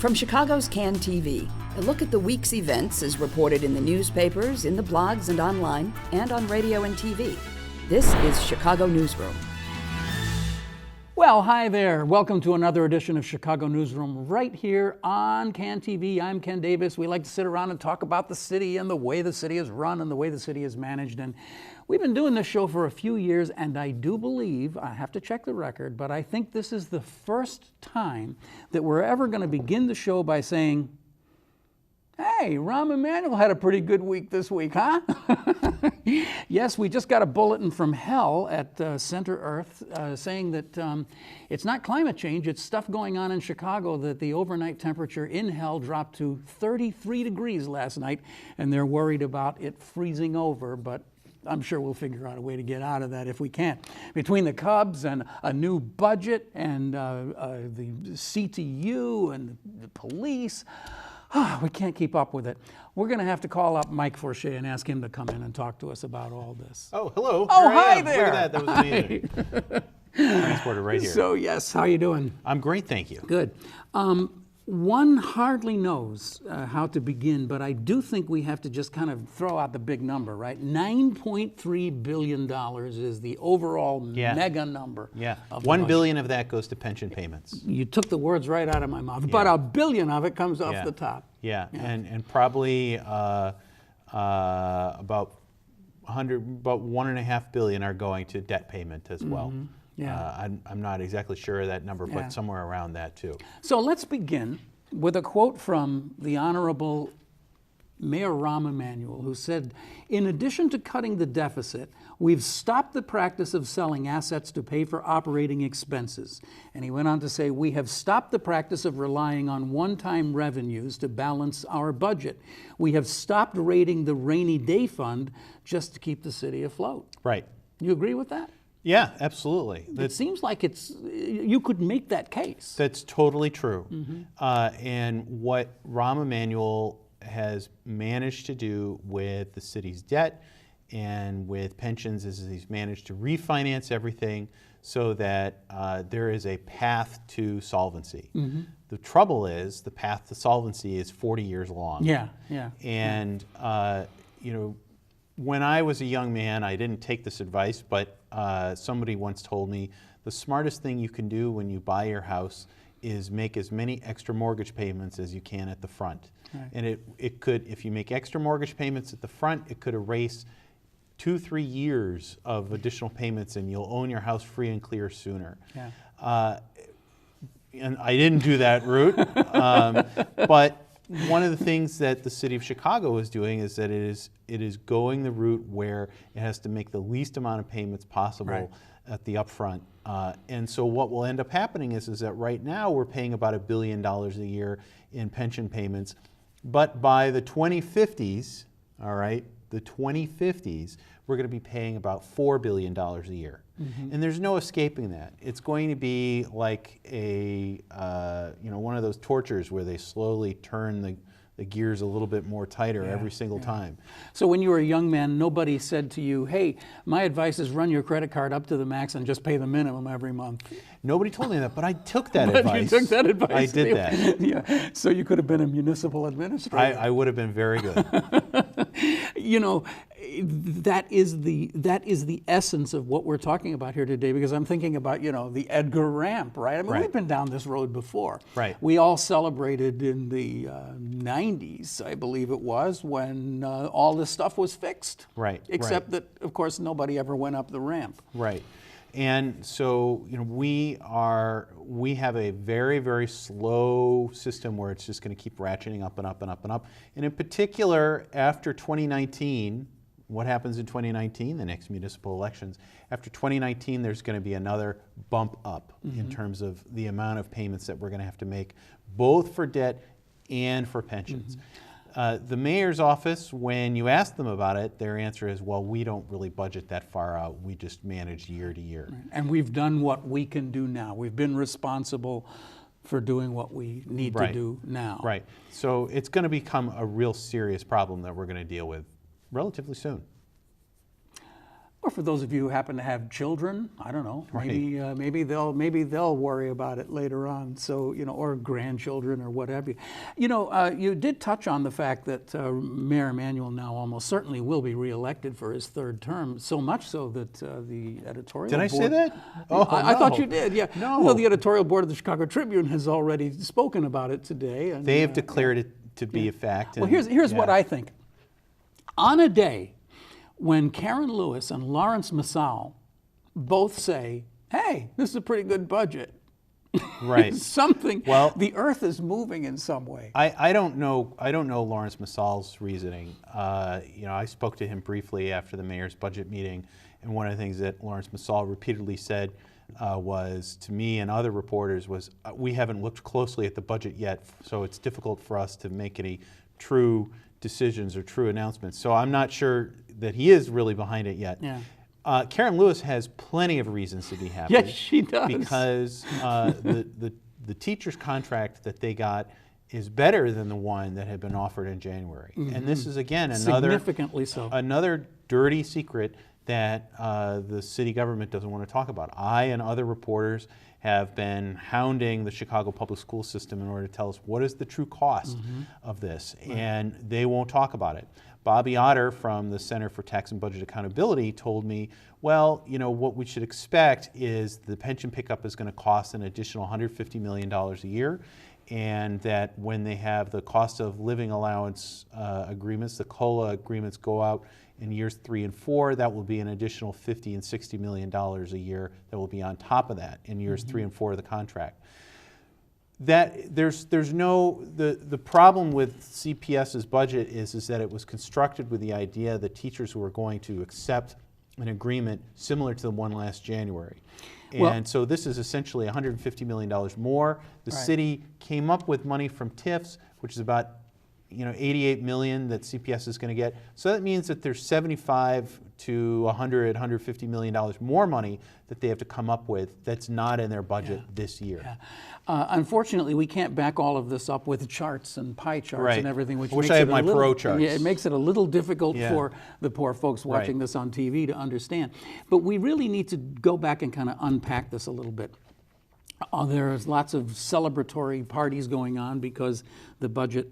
From Chicago's Can TV, a look at the week's events is reported in the newspapers, in the blogs and online, and on radio and TV. This is Chicago Newsroom. Well, hi there. Welcome to another edition of Chicago Newsroom right here on Can TV. I'm Ken Davis. We like to sit around and talk about the city and the way the city is run and the way the city is managed. And we've been doing this show for a few years, and I do believe, I have to check the record, but I think this is the first time that we're ever going to begin the show by saying, hey, Mayor Emanuel had a pretty good week this week, huh? Yes, we just got a bulletin from hell at Center Earth saying that it's not climate change, it's stuff going on in Chicago, that the overnight temperature in hell dropped to 33 degrees last night, and they're worried about it freezing over, but I'm sure we'll figure out a way to get out of that if we can. Between the Cubs and a new budget and the CTU and the police, we can't keep up with it. We're going to have to call up Mike Fourcher and ask him to come in and talk to us about all this. Oh, hello. Oh, hi there. Look at that. That was amazing. Transporter right here. So, yes, how you doing? I'm great, thank you. Good. One hardly knows how to begin, but I do think we have to just kind of throw out the big number, right? $9.3 billion is the overall mega number. Yeah, $1 billion of that goes to pension payments. You took the words right out of my mouth, but $1 billion of it comes off the top. Yeah, and probably about $1.5 billion are going to debt payment as well. Yeah. I'm not exactly sure of that number, but somewhere around that too. So let's begin with a quote from the Honorable Mayor Emanuel, who said, in addition to cutting the deficit, we've stopped the practice of selling assets to pay for operating expenses. And he went on to say, we have stopped the practice of relying on one-time revenues to balance our budget. We have stopped raiding the rainy day fund just to keep the city afloat. Right. You agree with that? Yeah, absolutely. It seems like you could make that case. That's totally true. And what Rahm Emanuel has managed to do with the city's debt and with pensions is he's managed to refinance everything so that there is a path to solvency. The trouble is the path to solvency is 40 years long. And you know, when I was a young man, I didn't take this advice, but somebody once told me the smartest thing you can do when you buy your house is make as many extra mortgage payments as you can at the front. And it could, if you make extra mortgage payments at the front, it could erase 2-3 years of additional payments and you'll own your house free and clear sooner. And I didn't do that route, but one of the things that the city of Chicago is doing is that it is going the route where it has to make the least amount of payments possible at the upfront. And so what will end up happening is that right now we're paying about $1 billion a year in pension payments, but by the 2050s, all right, the 2050s, we're going to be paying about $4 billion a year. And there's no escaping that. It's going to be like a, one of those tortures where they slowly turn the gears a little bit more tighter every single time. So when you were a young man, nobody said to you, hey, my advice is run your credit card up to the max and just pay the minimum every month. Nobody told me that, but I took that advice. You took that advice. I did that. So you could have been a municipal administrator. I would have been very good. You know, that is the essence of what we're talking about here today, because I'm thinking about, the Edgar ramp, right? I mean, we've been down this road before. We all celebrated in the 90s, I believe it was, when all this stuff was fixed. Except that, of course, nobody ever went up the ramp. And so, we have a very, very slow system where it's just going to keep ratcheting up and up and up and up. And in particular, after 2019, what happens in 2019, the next municipal elections? After 2019, there's going to be another bump up in terms of the amount of payments that we're going to have to make, both for debt and for pensions. The mayor's office, when you ask them about it, their answer is, well, we don't really budget that far out. We just manage year to year. And we've done what we can do now. We've been responsible for doing what we need to do now. So it's going to become a real serious problem that we're going to deal with relatively soon. Or for those of you who happen to have children, I don't know, maybe they'll worry about it later on. So, or grandchildren or whatever. You did touch on the fact that Mayor Emanuel now almost certainly will be reelected for his third term. So much so that the editorial Did I board, say that? Oh, I no. thought you did. Yeah. No. Well, the editorial board of the Chicago Tribune has already spoken about it today. And, They have declared it to be a fact. Well, here's what I think. On a day when Karen Lewis and Lawrence Massow both say, hey, this is a pretty good budget. Right. Something. Well, the earth is moving in some way. I don't know Lawrence Massaw's reasoning. I spoke to him briefly after the mayor's budget meeting, and one of the things that Lawrence Massaw repeatedly said was to me and other reporters was, we haven't looked closely at the budget yet, so it's difficult for us to make any true decisions or true announcements. So I'm not sure that he is really behind it yet. Yeah. Karen Lewis has plenty of reasons to be happy. Yes, she does. Because the teacher's contract that they got is better than the one that had been offered in January. Mm-hmm. And this is, again, significantly so. Another dirty secret that the city government doesn't want to talk about. I and other reporters have been hounding the Chicago public school system in order to tell us what is the true cost of this, and they won't talk about it. Bobby Otter from the Center for Tax and Budget Accountability told me, well, what we should expect is the pension pickup is going to cost an additional $150 million a year, and that when they have the cost of living allowance agreements, the COLA agreements go out in years 3 and 4, that will be an additional $50 and $60 million a year that will be on top of that in years 3 and 4 of the contract. That the problem with CPS's budget is that it was constructed with the idea that teachers were going to accept an agreement similar to the one last January. And so this is essentially $150 million more. The city came up with money from TIFs, which is about $88 million that CPS is going to get. So that means that there's $75 to $150 million more money that they have to come up with that's not in their budget this year. Yeah. Unfortunately, we can't back all of this up with charts and pie charts and everything. Which I wish makes I had it my little, pro charts. Yeah, it makes it a little difficult for the poor folks watching this on TV to understand. But we really need to go back and kind of unpack this a little bit. There's lots of celebratory parties going on because the budget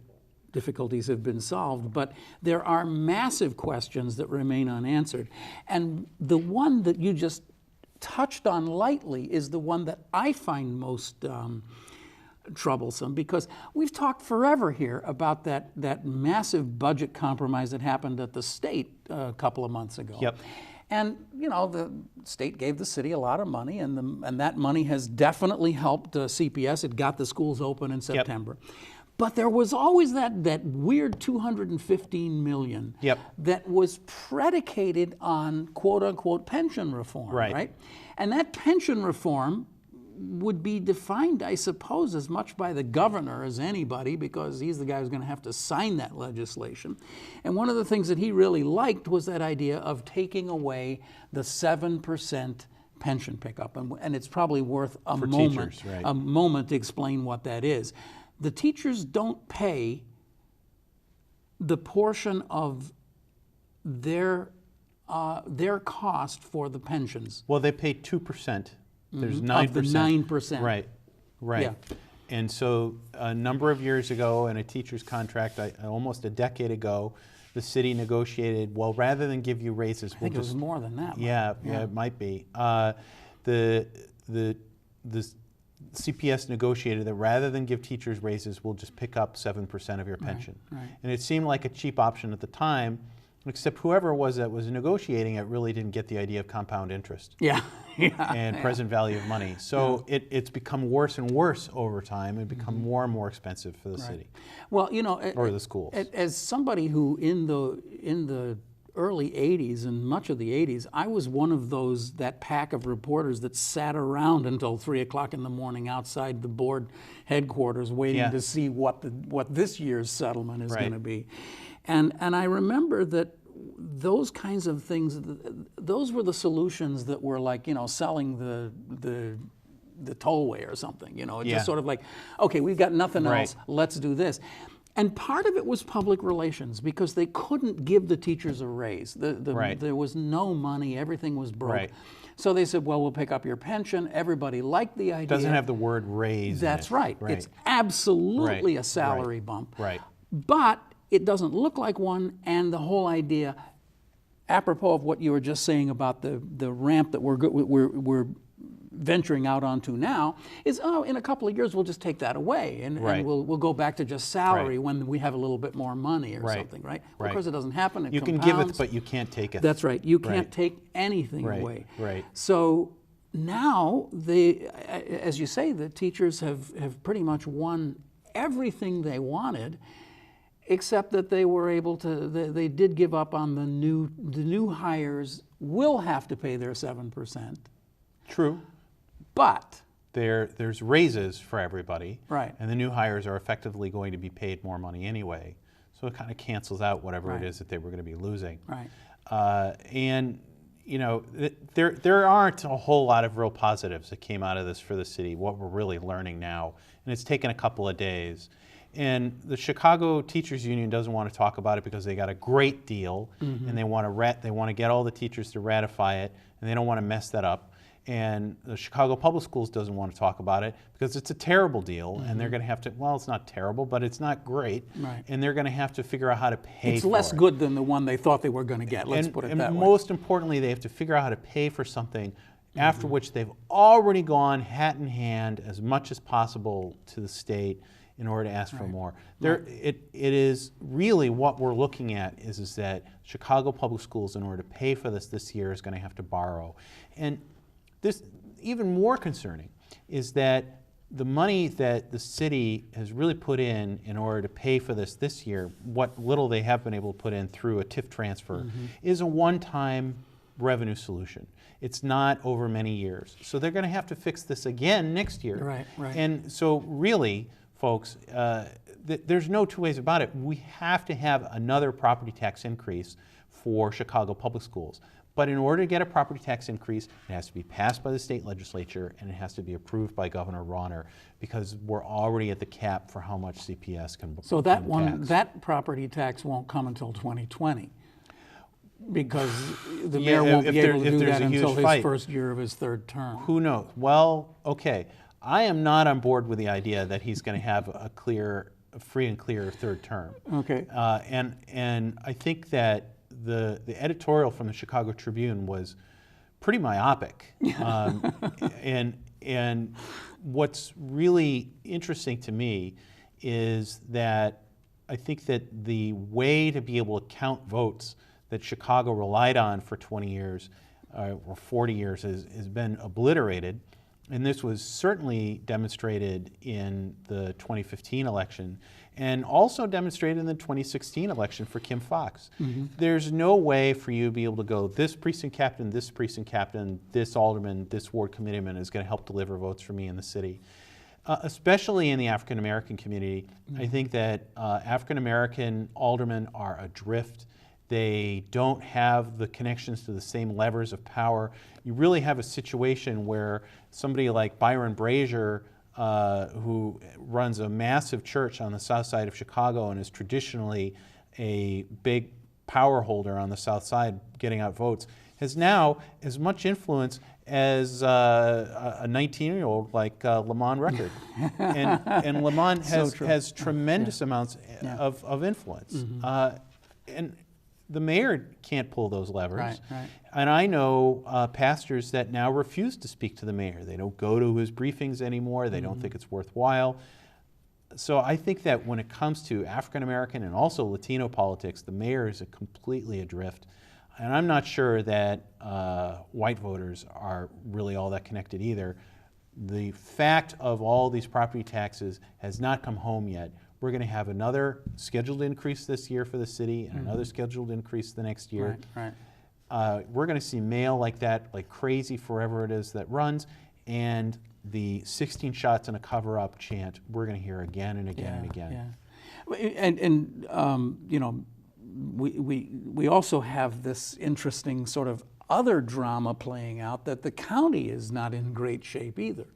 difficulties have been solved, but there are massive questions that remain unanswered. And the one that you just touched on lightly is the one that I find most troublesome, because we've talked forever here about that massive budget compromise that happened at the state a couple of months ago. Yep. And the state gave the city a lot of money, and that money has definitely helped CPS. It got the schools open in September. Yep. But there was always that weird $215 million that was predicated on quote-unquote pension reform, right? And that pension reform would be defined, I suppose, as much by the governor as anybody, because he's the guy who's going to have to sign that legislation. And one of the things that he really liked was that idea of taking away the 7% pension pickup. And it's probably worth a moment to explain what that is. The teachers don't pay the portion of their cost for the pensions. Well, they pay 2%. There's 9%. Of the 9%. Right. Yeah. And so a number of years ago in a teacher's contract, almost a decade ago, the city negotiated, well, rather than give you raises, I think it was more than that. Yeah, it might be. The CPS negotiated that rather than give teachers raises, we'll just pick up 7% of your pension. And it seemed like a cheap option at the time, except whoever it was that was negotiating it really didn't get the idea of compound interest and present value of money. So it's become worse and worse over time and become more and more expensive for the city. Well, or the schools. As somebody who in the early 80s and much of the 80s, I was one of that pack of reporters that sat around until 3 o'clock in the morning outside the board headquarters waiting to see what this year's settlement is going to be. And I remember that those kinds of things, those were the solutions that were like, selling the tollway or something, just sort of like, okay, we've got nothing else, let's do this. And part of it was public relations because they couldn't give the teachers a raise. Right. There was no money, everything was broke. Right. So they said, well, we'll pick up your pension. Everybody liked the idea. Doesn't have the word raise. That's in it. right. It's absolutely a salary bump. Right. But it doesn't look like one, and the whole idea, apropos of what you were just saying about the ramp that we're venturing out onto now, is, in a couple of years we'll just take that away and we'll go back to just salary when we have a little bit more money or something, right? Well, of course it doesn't happen. It you compounds. can give it, but you can't take it. That's right. You can't take anything away. Right. So now, as you say, the teachers have pretty much won everything they wanted, except that they were able to, they did give up on the new hires will have to pay their 7%. True. But there's raises for everybody, right? And the new hires are effectively going to be paid more money anyway, so it kind of cancels out whatever it is that they were going to be losing. Right. And you know, there aren't a whole lot of real positives that came out of this for the city. What we're really learning now, and it's taken a couple of days. And the Chicago Teachers Union doesn't want to talk about it because they got a great deal, and they want to get all the teachers to ratify it, and they don't want to mess that up. And the Chicago Public Schools doesn't want to talk about it because it's a terrible deal, and they're going to have to, well, it's not terrible, but it's not great, and they're going to have to figure out how to pay for it. It's less good than the one they thought they were going to get, let's put it that way. And most importantly, they have to figure out how to pay for something after which they've already gone hat in hand as much as possible to the state in order to ask for more. It is really what we're looking at is that Chicago Public Schools, in order to pay for this year, is going to have to borrow. And this, even more concerning, is that the money that the city has really put in order to pay for this year, what little they have been able to put in through a TIF transfer, is a one-time revenue solution. It's not over many years. So they're going to have to fix this again next year. Right. And so really, folks, there's no two ways about it. We have to have another property tax increase for Chicago Public Schools. But in order to get a property tax increase, it has to be passed by the state legislature and it has to be approved by Governor Rauner, because we're already at the cap for how much CPS can tax. So that property tax won't come until 2020, because the mayor won't be able to do that until his first year of his third term. Who knows? Well, okay. I am not on board with the idea that he's going to have a free and clear third term. Okay. And I think that the editorial from the Chicago Tribune was pretty myopic. And what's really interesting to me is that I think that the way to be able to count votes that Chicago relied on for 20 years or 40 years has been obliterated. And this was certainly demonstrated in the 2015 election and also demonstrated in the 2016 election for Kim Foxx. There's no way for you to be able to go, this precinct captain, this alderman, this ward committeeman is going to help deliver votes for me in the city. Especially in the African American community, I think that African American aldermen are adrift. They don't have the connections to the same levers of power. You really have a situation where somebody like Byron Brazier, who runs a massive church on the south side of Chicago and is traditionally a big power holder on the south side getting out votes, has now as much influence as a 19-year-old like Lamont Record. And Lamont has tremendous amounts of influence. And the mayor can't pull those levers. Right. And I know pastors that now refuse to speak to the mayor. They don't go to his briefings anymore. They don't think it's worthwhile. So I think that when it comes to African American and also Latino politics, the mayor is completely adrift. And I'm not sure that white voters are really all that connected either. The fact of all these property taxes has not come home yet. We're going to have another scheduled increase this year for the city and another scheduled increase the next year. Right. We're going to see mail like that, like crazy, forever it is that runs. And the 16 shots and a cover-up chant, we're going to hear again and again and again. And you know, we also have this interesting sort of other drama playing out, that the county is not in great shape either.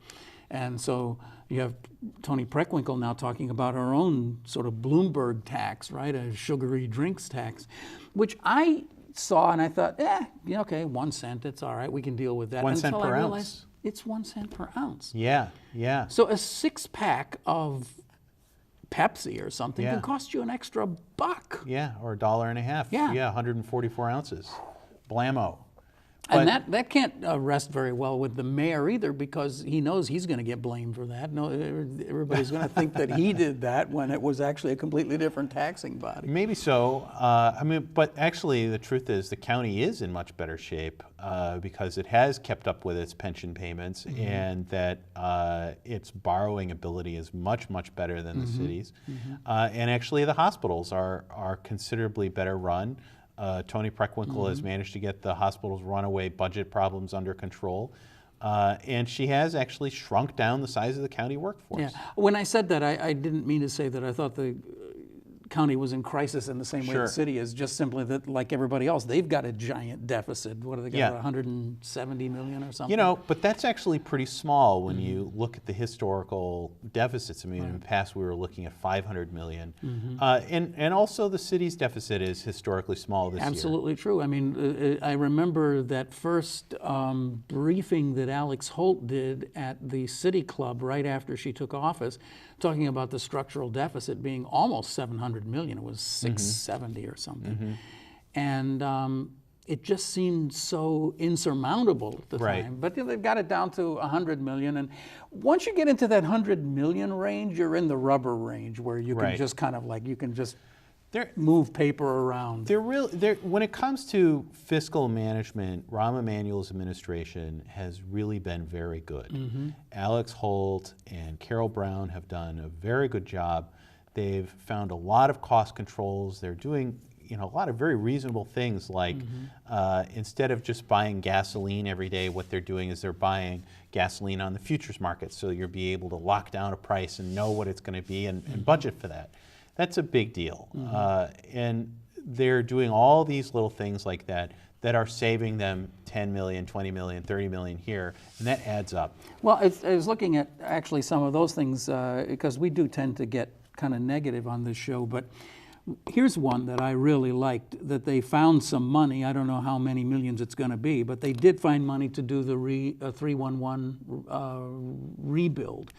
And so You have Tony Preckwinkle now talking about our own sort of Bloomberg tax, right? A sugary drinks tax, which I saw and I thought, yeah, okay, 1 cent, it's all right, we can deal with that. 1 cent Until per I ounce. realized it's 1 cent per ounce. Yeah, yeah. So a 6-pack of Pepsi or something Yeah. can cost you an extra $1. Yeah, or $1.50. Yeah. 144 ounces. Blammo. And that can't rest very well with the mayor either, because he knows he's going to get blamed for that. No, everybody's going to think that he did that when it was actually a completely different taxing body. Maybe so. But actually, the truth is the county is in much better shape because it has kept up with its pension payments, and that its borrowing ability is much, much better than the cities. And actually, the hospitals are considerably better run. Tony Preckwinkle has managed to get the hospital's runaway budget problems under control. And she has actually shrunk down the size of the county workforce. Yeah. When I said that, I didn't mean to say that I thought the county was in crisis in the same way Sure. the city is, just simply that, like everybody else, they've got a giant deficit. What do they got, Yeah. 170 million or something? You know, but that's actually pretty small when you look at the historical deficits. I mean, in the past we were looking at 500 million. And also the city's deficit is historically small this year. Absolutely true. I mean, I remember that first briefing that Alex Holt did at the City Club right after she took office, talking about the structural deficit being almost 700 million. It was 670 or something. And it just seemed so insurmountable at the Right. time. But they've got it down to 100 million. And once you get into that 100 million range, you're in the rubber range where you can Right. just kind of like, you can just There, move paper around. when it comes to fiscal management, Rahm Emanuel's administration has really been very good. Alex Holt and Carol Brown have done a very good job. They've found a lot of cost controls. They're doing a lot of very reasonable things, like instead of just buying gasoline every day, what they're doing is they're buying gasoline on the futures market, so you'll be able to lock down a price and know what it's going to be and budget for that. That's a big deal. And they're doing all these little things like that are saving them 10 million, 20 million, 30 million here, and that adds up. Well, I was looking at actually some of those things because we do tend to get kind of negative on this show, but here's one that I really liked, that they found some money. I don't know how many millions it's going to be, but they did find money to do the 311 rebuild.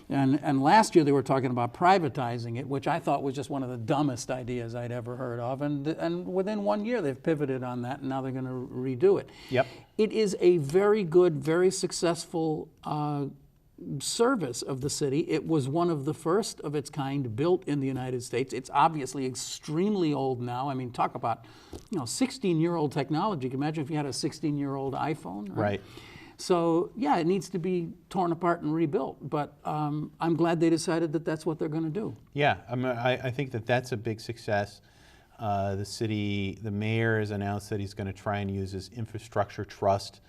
And last year they were talking about privatizing it, which I thought was just one of the dumbest ideas I'd ever heard of. And within 1 year they've pivoted on that, and now they're going to redo it. Yep. It is a very good, very successful service of the city. It was one of the first of its kind built in the United States. It's obviously extremely old now. I mean, talk about 16-year-old technology. Can you imagine if you had a 16-year-old iPhone? Right. So, yeah, it needs to be torn apart and rebuilt, but I'm glad they decided that that's what they're going to do. Yeah, I think that's a big success. The mayor has announced that he's going to try and use his infrastructure trust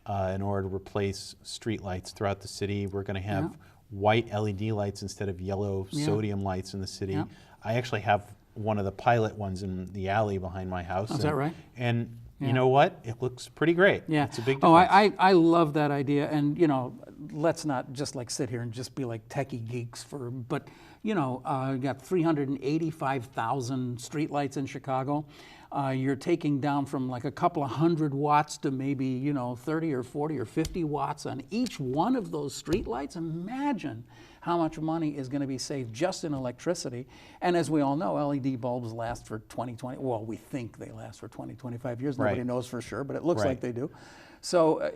in order to replace street lights throughout the city. We're going to have white LED lights instead of yellow sodium lights in the city. Yeah. I actually have one of the pilot ones in the alley behind my house. Is that right? And you know what? It looks pretty great. Yeah. It's a big difference. difference. I love that idea. And, let's not just like sit here and just be like techie geeks but, you got 385,000 streetlights in Chicago. You're taking down from like a couple of hundred watts to maybe, 30 or 40 or 50 watts on each one of those streetlights. Imagine how much money is going to be saved just in electricity. And as we all know, LED bulbs last for 20, well, we think they last for 20, 25 years. Nobody Right. knows for sure, but it looks Right. like they do. So,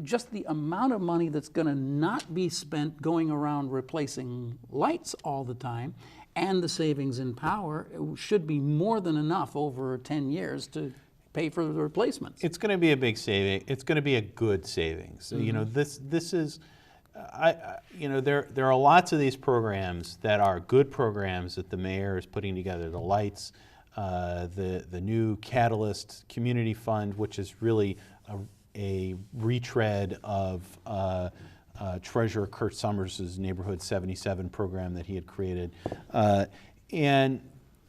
just the amount of money that's going to not be spent going around replacing lights all the time, and the savings in power should be more than enough over 10 years to pay for the replacements. It's going to be a big saving. It's going to be a good savings. This is, there are lots of these programs that are good programs that the mayor is putting together. The lights, the new Catalyst Community Fund, which is really a retread of Treasurer Kurt Summers' Neighborhood 77 program that he had created. And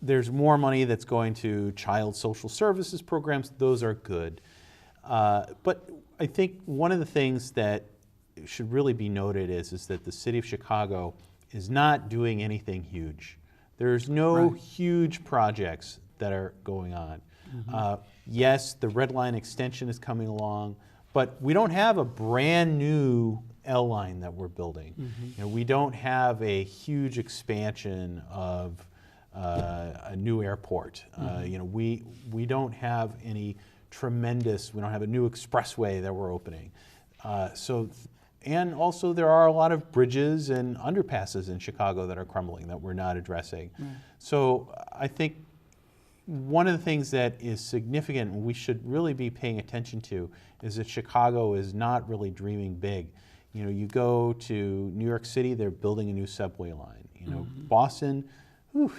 there's more money that's going to child social services programs. Those are good. But I think one of the things that should really be noted is that the city of Chicago is not doing anything huge. There's no huge projects that are going on. Yes, the Red Line extension is coming along, but we don't have a brand new L line that we're building. You know, we don't have a huge expansion of a new airport. You know, we don't have any tremendous. We don't have a new expressway that we're opening. And also there are a lot of bridges and underpasses in Chicago that are crumbling that we're not addressing. So I think one of the things that is significant and we should really be paying attention to is that Chicago is not really dreaming big. You know, you go to New York City, they're building a new subway line. You know, Boston,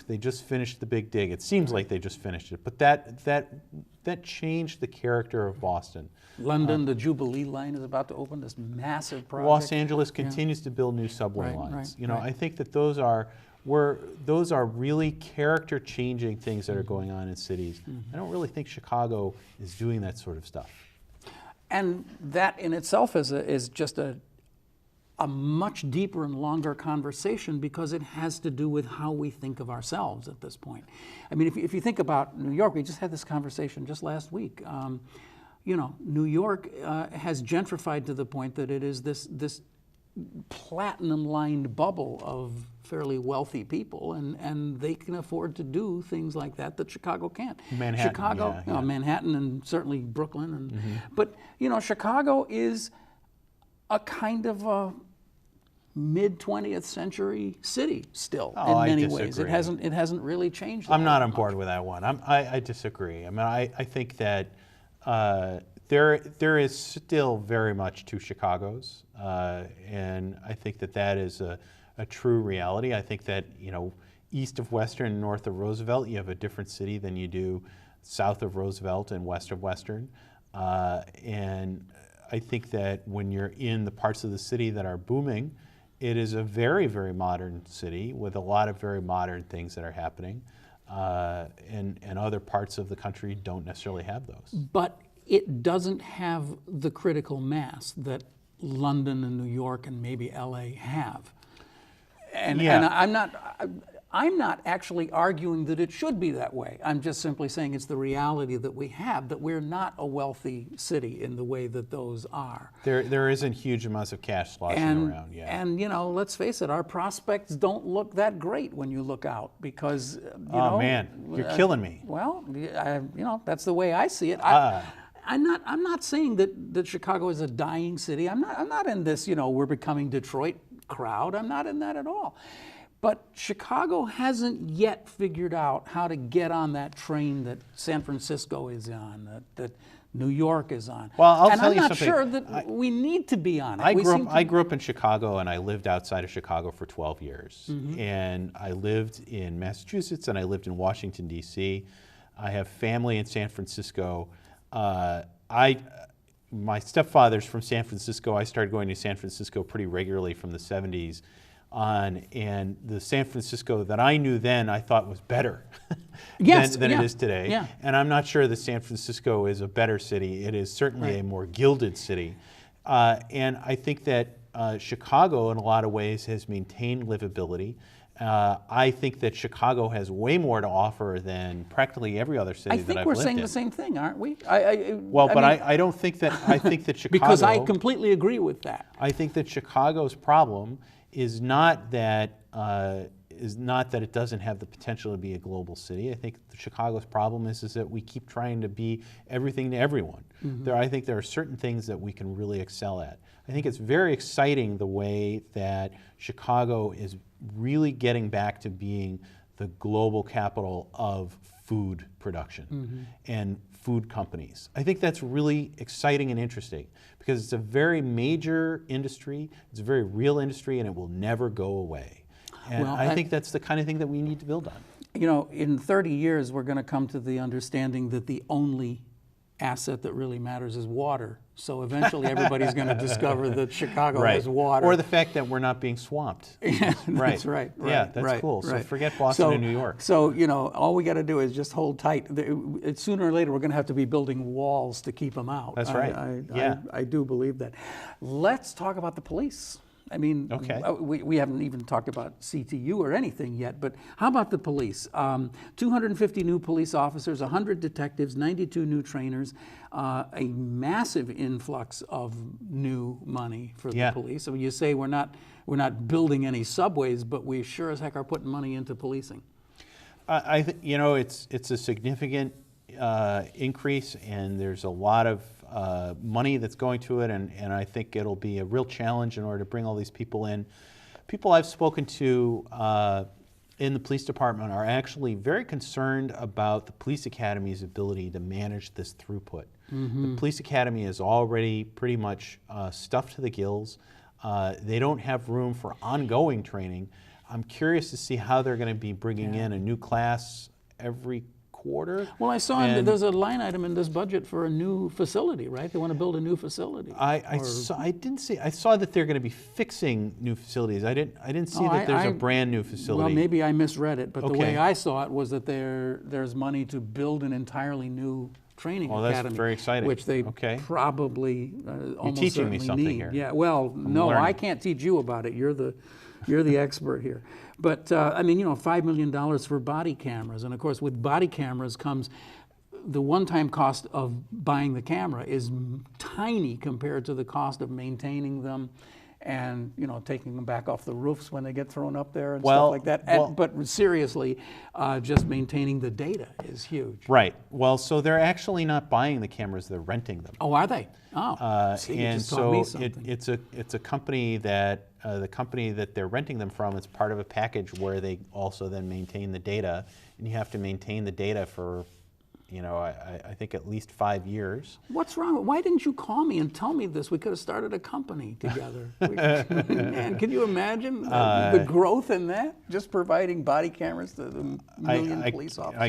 they just finished the big dig. It seems like they just finished it, but that changed the character of Boston. London, the Jubilee line is about to open, this massive project. Los Angeles continues to build new subway lines. You know, I think that those are really character-changing things that are going on in cities. I don't really think Chicago is doing that sort of stuff. And that in itself is just a much deeper and longer conversation because it has to do with how we think of ourselves at this point. I mean, if you think about New York, we just had this conversation just last week. You know, New York has gentrified to the point that it is this platinum-lined bubble of fairly wealthy people, and they can afford to do things like that Chicago can't. Manhattan, Chicago, you know, Manhattan, and certainly Brooklyn, and but you know, Chicago is a kind of a mid-20th century city still in many ways. It hasn't really changed. I'm not on board with that one. I disagree. I mean, I think that there is still very much two Chicagos, and I think that is a true reality. I think that, you know, east of Western and north of Roosevelt, you have a different city than you do south of Roosevelt and west of Western. And I think that when you're in the parts of the city that are booming, it is a very, very modern city with a lot of very modern things that are happening. And other parts of the country don't necessarily have those. But it doesn't have the critical mass that London and New York and maybe LA have. And I'm not actually arguing that it should be that way. I'm just simply saying it's the reality that we have, that we're not a wealthy city in the way that those are. There isn't huge amounts of cash sloshing around. And you know, let's face it, our prospects don't look that great when you look out because man, you're killing me. Well, you know, that's the way I see it. I'm not saying that Chicago is a dying city. I'm not in this, you know, we're becoming Detroit crowd. I'm not in that at all. But Chicago hasn't yet figured out how to get on that train that San Francisco is on, that New York is on. Well, I'll tell you something. And I'm not sure that we need to be on it. I grew up in Chicago, and I lived outside of Chicago for 12 years. And I lived in Massachusetts, and I lived in Washington, D.C. I have family in San Francisco. My stepfather's from San Francisco. I started going to San Francisco pretty regularly from the 70s on, and the San Francisco that I knew then I thought was better than it is today. Yeah. And I'm not sure that San Francisco is a better city. It is certainly a more gilded city. And I think that Chicago in a lot of ways has maintained livability. I think that Chicago has way more to offer than practically every other city that I've lived in. I think we're saying the same thing, aren't we? I don't think that. I think that Chicago. Because I completely agree with that. I think that Chicago's problem is not that it doesn't have the potential to be a global city. I think Chicago's problem is that we keep trying to be everything to everyone. I think there are certain things that we can really excel at. I think it's very exciting the way that Chicago is really getting back to being the global capital of food production and food companies. I think that's really exciting and interesting because it's a very major industry, it's a very real industry, and it will never go away. And I think that's the kind of thing that we need to build on. You know, in 30 years, we're going to come to the understanding that the only asset that really matters is water So eventually everybody's going to discover that Chicago Right. has water. Or the fact that we're not being swamped. Yeah, that's right. Yeah, that's cool. So forget Boston and New York. So, all we got to do is just hold tight. Sooner or later, we're going to have to be building walls to keep them out. That's right. I do believe that. Let's talk about the police. I mean, okay. we haven't even talked about CTU or anything yet, but how about the police? 250 new police officers, 100 detectives, 92 new trainers, a massive influx of new money for the police. So you say we're not building any subways, but we sure as heck are putting money into policing. I think it's a significant increase, and there's a lot of money that's going to it, and I think it'll be a real challenge in order to bring all these people in. People I've spoken to in the police department are actually very concerned about the police academy's ability to manage this throughput. The police academy is already pretty much stuffed to the gills. They don't have room for ongoing training. I'm curious to see how they're going to be bringing in a new class every quarter. Well, I saw there's a line item in this budget for a new facility, right? They want to build a new facility. I saw that they're going to be fixing new facilities. I didn't see that there's a brand new facility. Well, maybe I misread it, but the way I saw it was that there's money to build an entirely new training academy. That's very exciting. Which they probably almost teaching certainly me something need. here. Yeah. Well, no, learning. I can't teach you about it. You're the expert here. But I mean, $5 million for body cameras, and of course, with body cameras comes the one-time cost of buying the camera is tiny compared to the cost of maintaining them, and taking them back off the roofs when they get thrown up there and stuff like that. But seriously, just maintaining the data is huge. Right. Well, so they're actually not buying the cameras; they're renting them. Oh, are they? Oh, see, you just taught me something. It's a company that the company that they're renting them from is part of a package where they also then maintain the data, and you have to maintain the data for, I think at least 5 years. What's wrong? Why didn't you call me and tell me this? We could have started a company together. Man, can you imagine the growth in that? Just providing body cameras to the million police officers.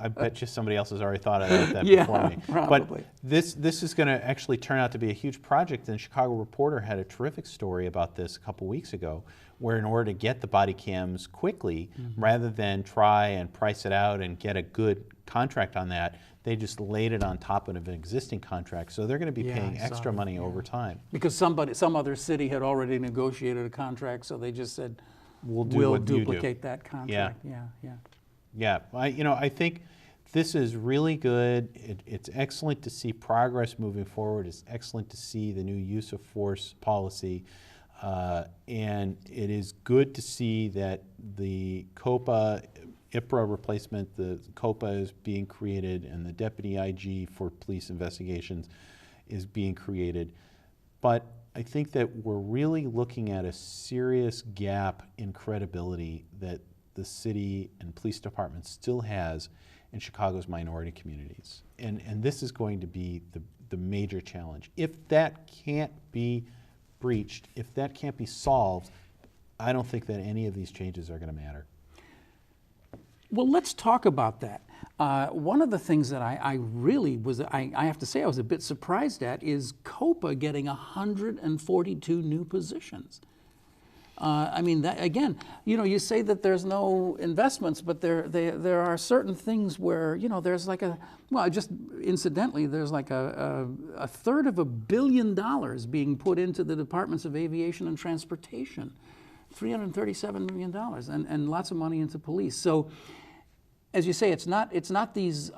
I bet you somebody else has already thought of that before me. Probably. But this is going to actually turn out to be a huge project. And Chicago Reporter had a terrific story about this a couple weeks ago, where in order to get the body cams quickly, rather than try and price it out and get a good contract on that, they just laid it on top of an existing contract. So they're going to be paying extra money over time. Because some other city had already negotiated a contract, so they just said, we'll duplicate that contract. Yeah. I think this is really good. It's excellent to see progress moving forward. It's excellent to see the new use of force policy. And it is good to see that the COPA IPRA replacement, the COPA is being created, and the Deputy IG for police investigations is being created. But I think that we're really looking at a serious gap in credibility that the city and police department still has in Chicago's minority communities. And this is going to be the major challenge. If that can't be breached, if that can't be solved, I don't think that any of these changes are going to matter. Well, let's talk about that. One of the things that I really was, I have to say I was a bit surprised at, is COPA getting 142 new positions. I mean, that, again, you say that there's no investments, but there are certain things where, there's like just incidentally, there's like a third of $1 billion being put into the Departments of Aviation and Transportation, $337 million, and lots of money into police. So, as you say, it's not these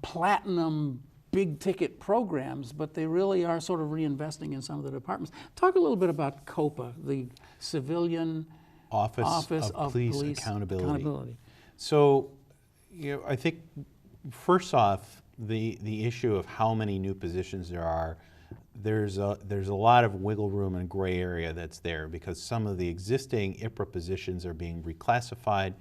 platinum big ticket programs, but they really are sort of reinvesting in some of the departments. Talk a little bit about COPA, the Civilian Office of Police Accountability. So, I think first off, the issue of how many new positions there are, there's a lot of wiggle room and gray area that's there, because some of the existing IPRA positions are being reclassified,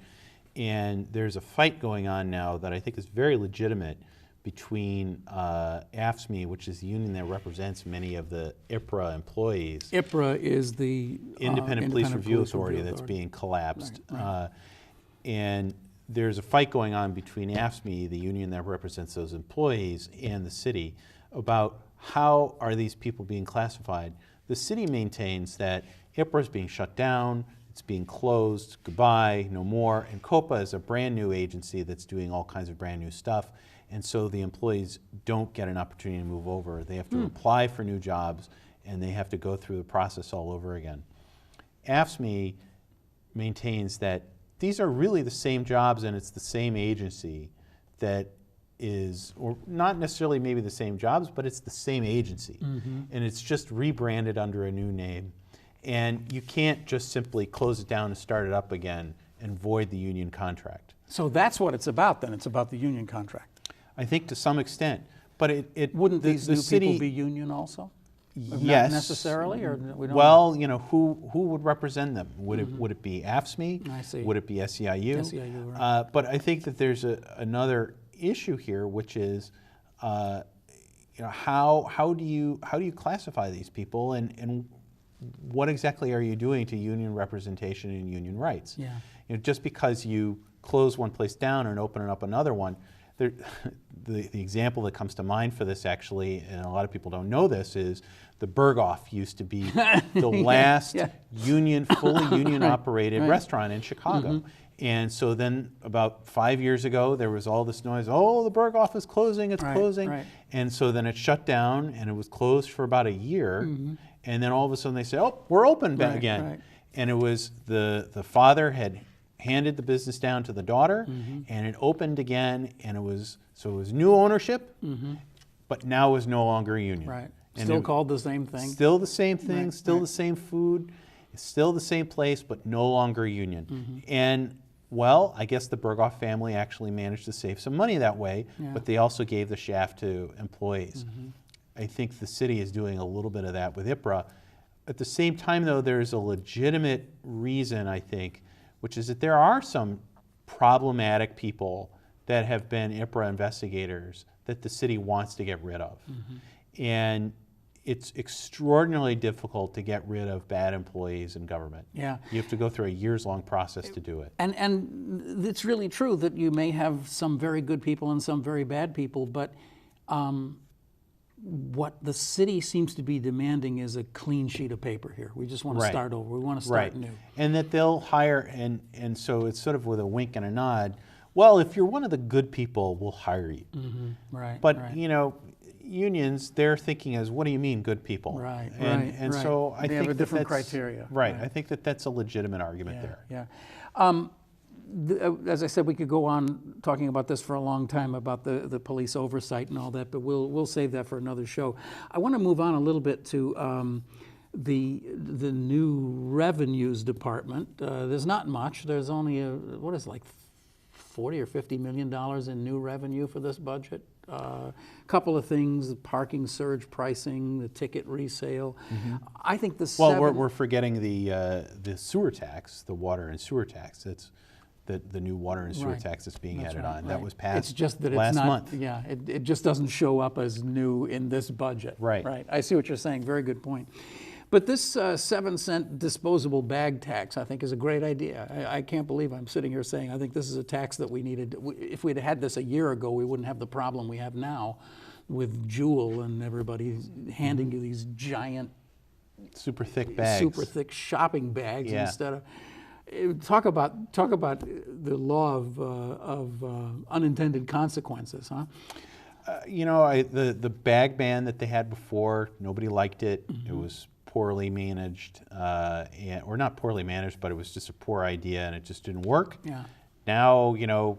and there's a fight going on now that I think is very legitimate between AFSCME, which is the union that represents many of the IPRA employees. IPRA is the Independent Police Review Authority that's being collapsed. Right. And there's a fight going on between AFSCME, the union that represents those employees, and the city about how are these people being classified? The city maintains that IPRA is being shut down, it's being closed, goodbye, no more, and COPA is a brand new agency that's doing all kinds of brand new stuff, and so the employees don't get an opportunity to move over. They have to apply for new jobs, and they have to go through the process all over again. AFSCME maintains that these are really the same jobs, and it's the same agency that is, or not necessarily maybe the same jobs, but it's the same agency. And it's just rebranded under a new name. And you can't just simply close it down and start it up again and void the union contract. So that's what it's about then, it's about the union contract. I think to some extent, but Wouldn't these new city, people be union also? Yes. Not necessarily, or we don't well, you know, who would represent them? Would it be AFSCME? I see. Would it be SEIU? SEIU, right. But I think that there's another issue here, which is, you know, how do you classify these people, and what exactly are you doing to union representation and union rights? Yeah. You know, just because you close one place down and open up another one, the example that comes to mind for this, actually, and a lot of people don't know this, is the Berghoff used to be the last fully union operated restaurant in Chicago. And so then about 5 years ago, there was all this noise, oh, the Berghoff is closing, it's closing. Right. And so then it shut down, and it was closed for about a year. And then all of a sudden they say, oh, we're open again. Right. And it was the father had handed the business down to the daughter, and it opened again, and it was new ownership, but now it was no longer a union. Right. Still called the same thing. Still the same thing, still the same food, still the same place, but no longer a union. And well, I guess the Berghoff family actually managed to save some money that way, but they also gave the shaft to employees. I think the city is doing a little bit of that with IPRA. At the same time, though, there's a legitimate reason, I think, which is that there are some problematic people that have been IPRA investigators that the city wants to get rid of. And it's extraordinarily difficult to get rid of bad employees in government. Yeah. You have to go through a years-long process to do it. And it's really true that you may have some very good people and some very bad people, but what the city seems to be demanding is a clean sheet of paper here. We just want to start over. We want to start new. And that they'll hire, and so it's sort of with a wink and a nod, well, if you're one of the good people, we'll hire you. But, you know, unions, their thinking is, what do you mean good people? And so I think have a different criteria. I think that that's a legitimate argument there. As I said, we could go on talking about this for a long time, about the police oversight and all that, but we'll save that for another show. I want to move on a little bit to the new revenues department. There's not much. There's only like $40 or $50 million in new revenue for this budget. Couple of things: the parking surge pricing, the ticket resale. I think we're forgetting the sewer tax, the water and sewer tax. That's the new water and sewer tax that's being added on. That was passed it's just that last it's not, month. Yeah, it just doesn't show up as new in this budget. Right. I see what you're saying. Very good point. But this 7-cent disposable bag tax, I think, is a great idea. I can't believe I'm sitting here saying I think this is a tax that we needed. If we'd had this a year ago, we wouldn't have the problem we have now with Jewel and everybody handing you these giant, super thick bags, super thick shopping bags instead of. Talk about the law of unintended consequences, huh? You know, the bag ban that they had before, nobody liked it. It was poorly managed, or not poorly managed, but it was just a poor idea, and it just didn't work. Now, you know,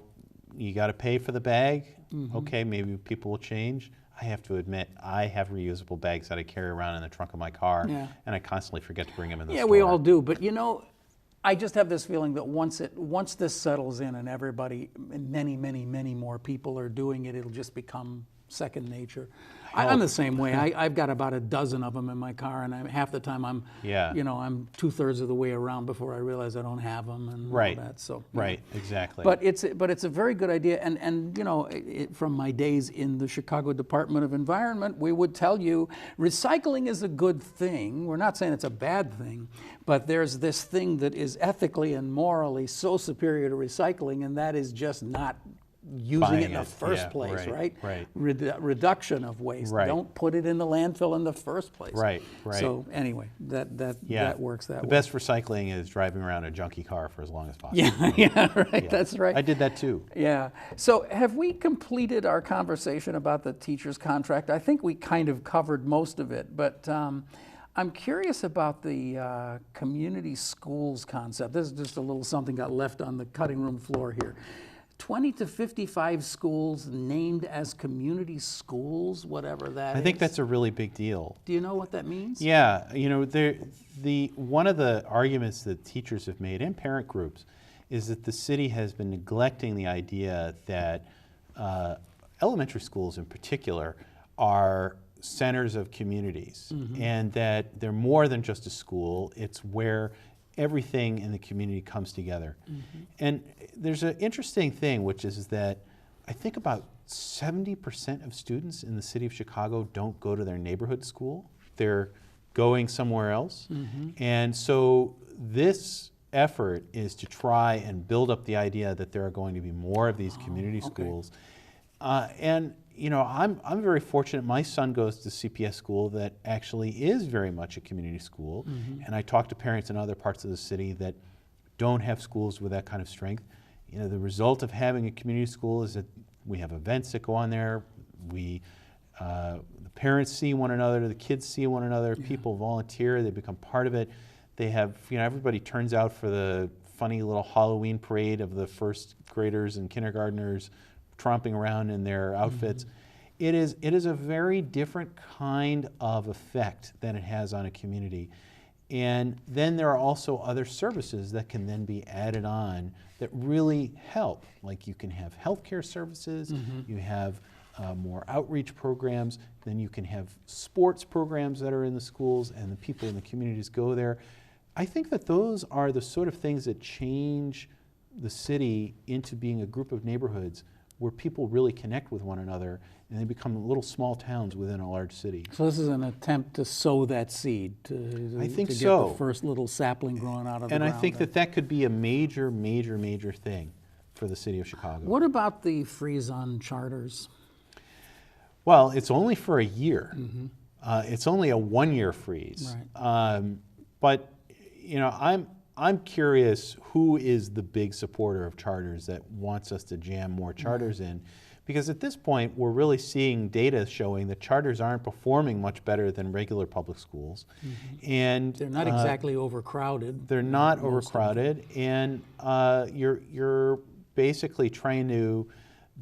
you got to pay for the bag. Okay, maybe people will change. I have to admit, I have reusable bags that I carry around in the trunk of my car, and I constantly forget to bring them in the store. Yeah, we all do, but you know, I just have this feeling that once this settles in and everybody, many more people are doing it, it'll just become second nature. I'm the same way. I've got about a dozen of them in my car, and half the time I'm 2/3 of the way around before I realize I don't have them and all that. So exactly. But it's a very good idea, and you know, from my days in the Chicago Department of Environment, we would tell you recycling is a good thing. We're not saying it's a bad thing, but there's this thing that is ethically and morally so superior to recycling, and that is just not using it in the it. first Yeah, place, right, right? right. Reduction of waste. Right. Don't put it in the landfill in the first place. Right, right. So anyway, that works that The way. best recycling is driving around a junky car for as long as possible. Yeah, yeah, right. That's right. I did that too. Yeah. So have we completed our conversation about the teacher's contract? I think we kind of covered most of it, but I'm curious about the community schools concept. This is just a little something got left on the cutting room floor here. 20 to 55 schools named as community schools, whatever that is. I think that's a really big deal. Do you know what that means? Yeah, you know, one of the arguments that teachers have made and parent groups is that the city has been neglecting the idea that elementary schools in particular are centers of communities, and that they're more than just a school. It's where everything in the community comes together. And there's an interesting thing, which is that I think about 70% of students in the city of Chicago don't go to their neighborhood school. They're going somewhere else. And so this effort is to try and build up the idea that there are going to be more of these community schools. And you know, I'm very fortunate. My son goes to CPS school that actually is very much a community school. And I talk to parents in other parts of the city that don't have schools with that kind of strength. You know, the result of having a community school is that we have events that go on there. The parents see one another, the kids see one another, people volunteer, they become part of it. They have, you know, everybody turns out for the funny little Halloween parade of the first graders and kindergartners tromping around in their outfits. It is a very different kind of effect than it has on a community. And then there are also other services that can then be added on that really help. Like you can have healthcare services, you have more outreach programs, then you can have sports programs that are in the schools and the people in the communities go there. I think that those are the sort of things that change the city into being a group of neighborhoods where people really connect with one another and they become little small towns within a large city. So this is an attempt to sow that seed, I think to so. get the first little sapling growing out of the And ground. I think that could be a major, major, major thing for the city of Chicago. What about the freeze on charters? Well, it's only for a year. It's only a one-year freeze. Right. But you know, I'm curious who is the big supporter of charters that wants us to jam more charters in, because at this point we're really seeing data showing that charters aren't performing much better than regular public schools, and They're not exactly overcrowded. they're not overcrowded, and you're basically trying to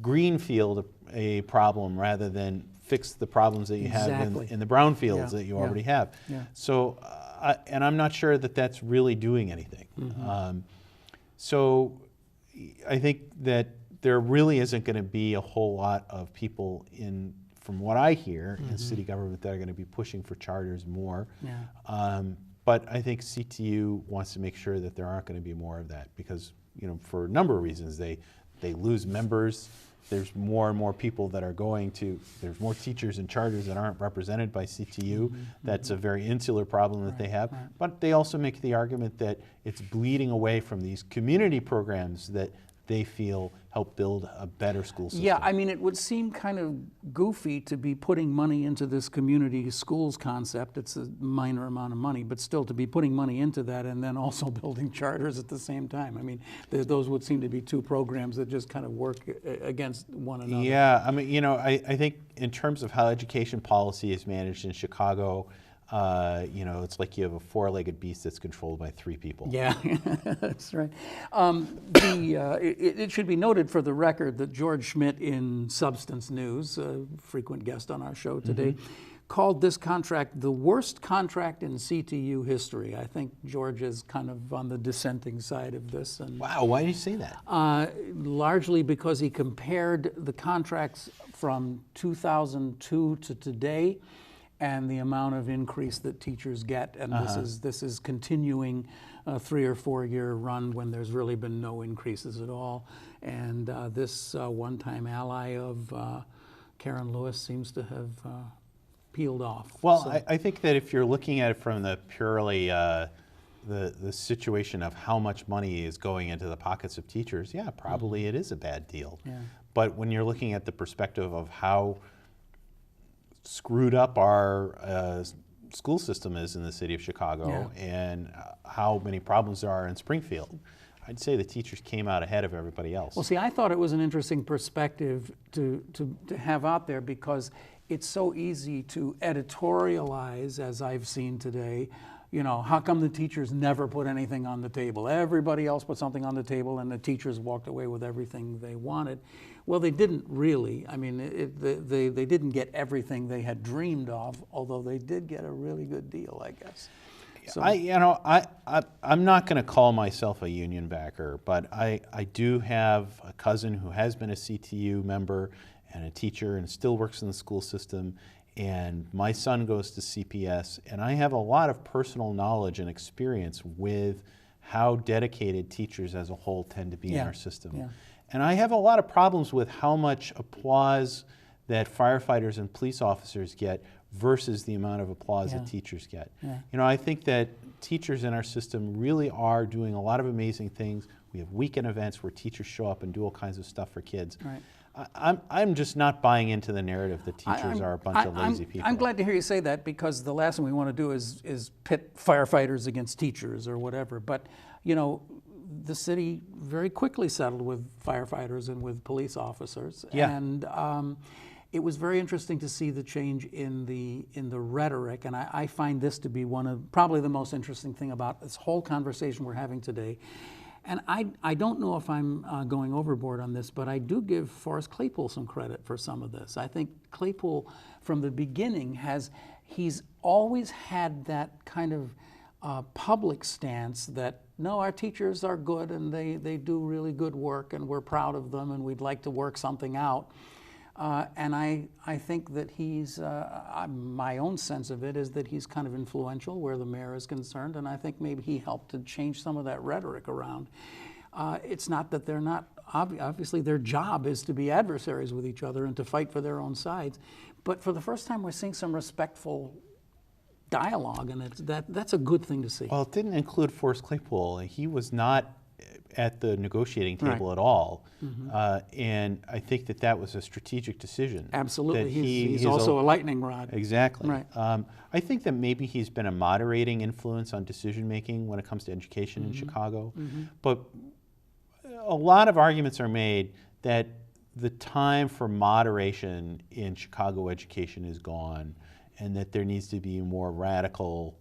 greenfield a problem rather than fix the problems that you have in the brownfields that you already have. So. And I'm not sure that that's really doing anything. So I think that there really isn't going to be a whole lot of people from what I hear, in city government that are going to be pushing for charters more. But I think CTU wants to make sure that there aren't going to be more of that because, you know, for a number of reasons, they lose members. There's more and more people that are there's more teachers and charters that aren't represented by CTU. That's a very insular problem that they have. But they also make the argument that it's bleeding away from these community programs that they feel help build a better school system. Yeah, I mean, it would seem kind of goofy to be putting money into this community schools concept. It's a minor amount of money, but still to be putting money into that and then also building charters at the same time. I mean, those would seem to be two programs that just kind of work against one another. Yeah, I mean, you know, I think in terms of how education policy is managed in Chicago, you know, it's like you have a four-legged beast that's controlled by three people. Yeah, that's right. It should be noted for the record that George Schmidt in Substance News, a frequent guest on our show today, called this contract the worst contract in CTU history. I think George is kind of on the dissenting side of this. And, wow, why did you say that? largely because he compared the contracts from 2002 to today and the amount of increase that teachers get, and this is continuing a 3 or 4 year run when there's really been no increases at all. And this one-time ally of Karen Lewis seems to have peeled off. Well, So- I think that if you're looking at it from the purely the situation of how much money is going into the pockets of teachers, yeah, probably it is a bad deal. Yeah. But when you're looking at the perspective of how screwed up our school system is in the city of Chicago and how many problems there are in Springfield, I'd say the teachers came out ahead of everybody else. Well, see, I thought it was an interesting perspective to have out there because it's so easy to editorialize, as I've seen today. You know, how come the teachers never put anything on the table? Everybody else put something on the table and the teachers walked away with everything they wanted. Well, they didn't really. I mean, they didn't get everything they had dreamed of, although they did get a really good deal, I guess. So, I'm not going to call myself a union backer, but I do have a cousin who has been a CTU member and a teacher and still works in the school system. And my son goes to CPS, and I have a lot of personal knowledge and experience with how dedicated teachers as a whole tend to be in our system. Yeah. And I have a lot of problems with how much applause that firefighters and police officers get versus the amount of applause that teachers get. Yeah. You know, I think that teachers in our system really are doing a lot of amazing things. We have weekend events where teachers show up and do all kinds of stuff for kids. Right. I'm just not buying into the narrative that teachers are a bunch of lazy people. I'm glad to hear you say that because the last thing we want to do is pit firefighters against teachers or whatever. But, you know, the city very quickly settled with firefighters and with police officers. Yeah. And it was very interesting to see the change in the rhetoric. And I find this to be one of probably the most interesting thing about this whole conversation we're having today. And I don't know if I'm going overboard on this, but I do give Forrest Claypool some credit for some of this. I think Claypool, from the beginning, he's always had that kind of public stance that, no, our teachers are good and they do really good work and we're proud of them and we'd like to work something out. And I think that my own sense of it is that he's kind of influential where the mayor is concerned, and I think maybe he helped to change some of that rhetoric around. It's not that they're not, obviously their job is to be adversaries with each other and to fight for their own sides, but for the first time we're seeing some respectful dialogue, and that's a good thing to see. Well, it didn't include Forrest Claypool. He was not at the negotiating table at all. And I think that was a strategic decision. Absolutely. He's also a lightning rod. Exactly. Right. I think that maybe he's been a moderating influence on decision making when it comes to education in Chicago. But a lot of arguments are made that the time for moderation in Chicago education is gone and that there needs to be more radical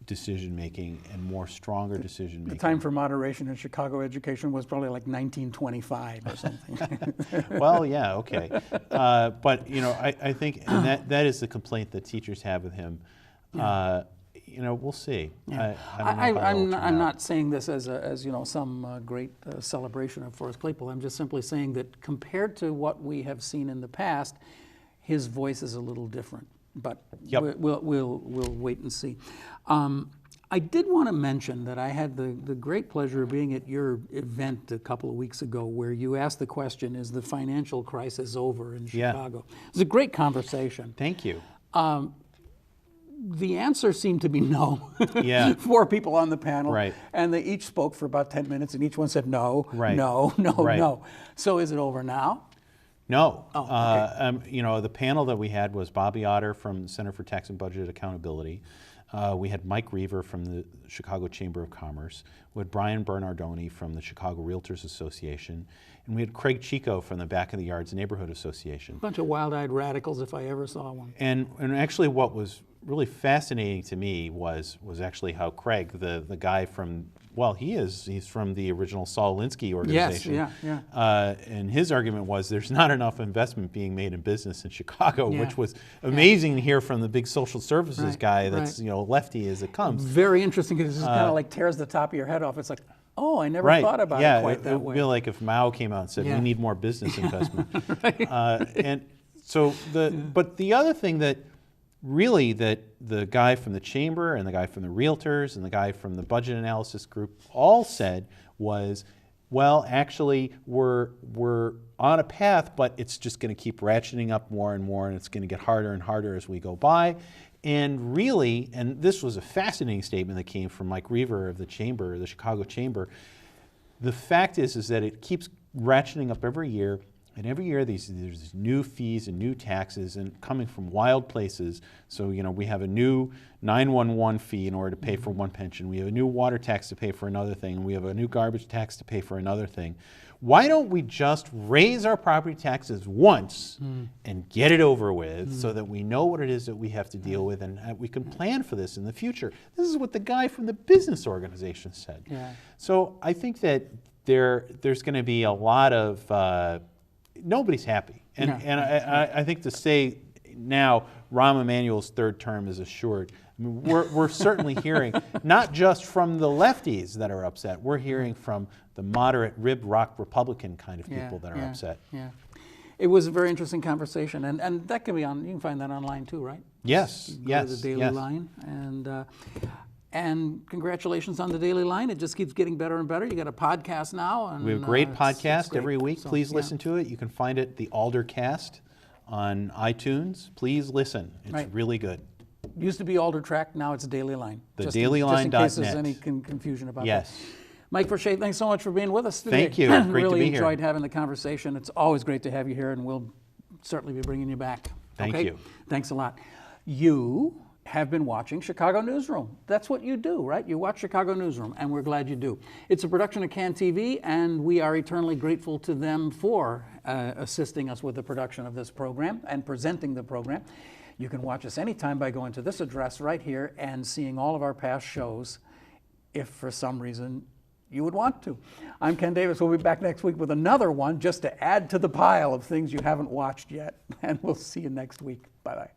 decision-making and more stronger decision-making. The time for moderation in Chicago education was probably like 1925 or something. Well, yeah, okay. But, you know, I think and that is the complaint that teachers have with him. You know, we'll see. Yeah. I'm not saying this as you know, some great celebration of Forrest Claypool. I'm just simply saying that compared to what we have seen in the past, his voice is a little different. But we'll wait and see. I did want to mention that I had the great pleasure of being at your event a couple of weeks ago where you asked the question, is the financial crisis over in Chicago? It was a great conversation. Thank you. The answer seemed to be no. Yeah. 4 people on the panel. Right. And they each spoke for about 10 minutes and each one said no, right. no, no, right. no. So is it over now? No. Oh, okay. You know, the panel that we had was Bobby Otter from the Center for Tax and Budget Accountability. We had Mike Reaver from the Chicago Chamber of Commerce. We had Brian Bernardoni from the Chicago Realtors Association. And we had Craig Chico from the Back of the Yards Neighborhood Association. A bunch of wild-eyed radicals if I ever saw one. And actually what was really fascinating to me was actually how Craig, the guy from, well, he's from the original Saul Alinsky organization. Yes, yeah. And his argument was there's not enough investment being made in business in Chicago, Yeah. which was amazing to hear from the big social services Right, guy that's, right. you know, lefty as it comes. Very interesting because this kind of like tears the top of your head off. It's like, oh, I never thought about it quite that it way. would be like if Mao came out and said, Yeah. we need more business investment. And so but the other thing that really that the guy from the chamber and the guy from the realtors and the guy from the budget analysis group all said was, well, actually, we're on a path, but it's just going to keep ratcheting up more and more, and it's going to get harder and harder as we go by. And really, and this was a fascinating statement that came from Mike Reaver of the chamber, the Chicago Chamber, the fact is that it keeps ratcheting up every year, And every year there's new fees and new taxes and coming from wild places. So, we have a new 911 fee in order to pay for one pension. We have a new water tax to pay for another thing. And we have a new garbage tax to pay for another thing. Why don't we just raise our property taxes once and get it over with so that we know what it is that we have to deal with and we can plan for this in the future? This is what the guy from the business organization said. Yeah. So I think that there's going to be a lot of nobody's happy. And I think to say now Rahm Emanuel's third term is assured, I mean, we're certainly hearing not just from the lefties that are upset, we're hearing from the moderate rib rock Republican kind of people that are upset. Yeah. It was a very interesting conversation, and that can be on, you can find that online too, right? Yes, Go to the Daily Line, and congratulations on the Daily Line. It just keeps getting better and better. You got a podcast now. And, we have a great podcast it's great. every week. So, Please listen to it. You can find it, the Aldercast, on iTunes. Please listen. It's really good. Used to be Alder Track, now it's Daily Line. TheDailyLine.net. Just in case there's any confusion about that. Yes. Mike Fourcher, thanks so much for being with us today. Thank you. Great to really be here. enjoyed having the conversation. It's always great to have you here, and we'll certainly be bringing you back. Thank okay? you. Thanks a lot. You have been watching Chicago Newsroom. That's what you do, right? You watch Chicago Newsroom, and we're glad you do. It's a production of Can TV, and we are eternally grateful to them for assisting us with the production of this program and presenting the program. You can watch us anytime by going to this address right here and seeing all of our past shows, if for some reason you would want to. I'm Ken Davis. We'll be back next week with another one just to add to the pile of things you haven't watched yet. And we'll see you next week. Bye-bye.